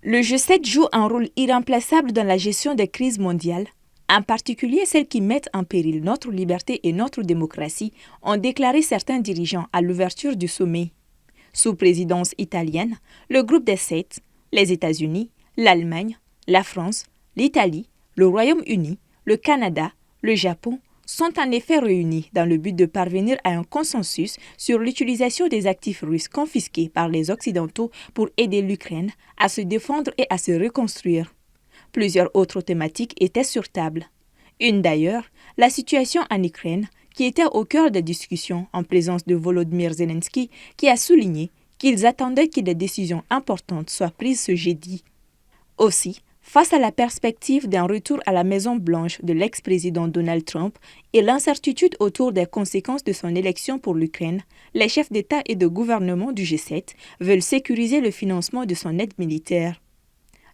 Le G7 joue un rôle irremplaçable dans la gestion des crises mondiales, en particulier celles qui mettent en péril notre liberté et notre démocratie, ont déclaré certains dirigeants à l'ouverture du sommet. Sous présidence italienne, le groupe des 7, les États-Unis, l'Allemagne, la France, l'Italie, le Royaume-Uni, le Canada, le Japon sont en effet réunis dans le but de parvenir à un consensus sur l'utilisation des actifs russes confisqués par les Occidentaux pour aider l'Ukraine à se défendre et à se reconstruire. Plusieurs autres thématiques étaient sur table. Une d'ailleurs, la situation en Ukraine, qui était au cœur des discussions en présence de Volodymyr Zelensky, qui a souligné qu'ils attendaient que des décisions importantes soient prises ce jeudi. Aussi, face à la perspective d'un retour à la Maison-Blanche de l'ex-président Donald Trump et l'incertitude autour des conséquences de son élection pour l'Ukraine, les chefs d'État et de gouvernement du G7 veulent sécuriser le financement de son aide militaire.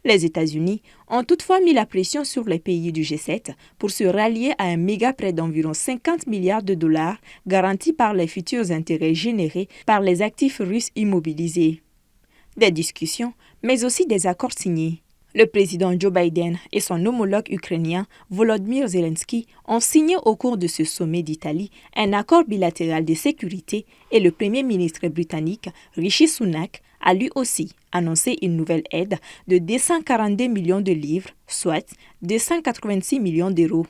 Les États-Unis ont toutefois mis la pression sur les pays du G7 pour se rallier à un méga prêt d'environ 50 milliards de dollars garanti par les futurs intérêts générés par les actifs russes immobilisés. Des discussions, mais aussi des accords signés. Le président Joe Biden et son homologue ukrainien Volodymyr Zelensky ont signé au cours de ce sommet d'Italie un accord bilatéral de sécurité et le premier ministre britannique Rishi Sunak a lui aussi annoncé une nouvelle aide de 242 millions de livres, soit 286 millions d'euros.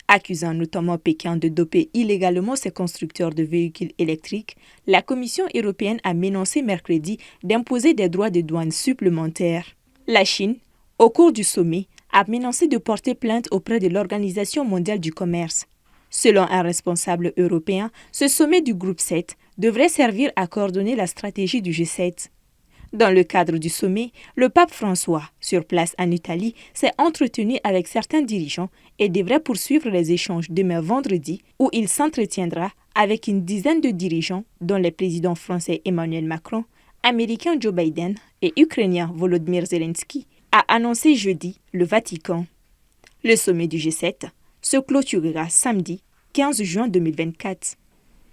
Accusant notamment Pékin de doper illégalement ses constructeurs de véhicules électriques, la Commission européenne a menacé mercredi d'imposer des droits de douane supplémentaires. La Chine, au cours du sommet, a menacé de porter plainte auprès de l'Organisation mondiale du commerce. Selon un responsable européen, ce sommet du groupe 7 devrait servir à coordonner la stratégie du G7. Dans le cadre du sommet, le pape François, sur place en Italie, s'est entretenu avec certains dirigeants et devrait poursuivre les échanges demain vendredi, où il s'entretiendra avec une dizaine de dirigeants, dont les présidents français Emmanuel Macron, américain Joe Biden et ukrainien Volodymyr Zelensky, a annoncé jeudi le Vatican. Le sommet du G7 se clôturera samedi 15 juin 2024.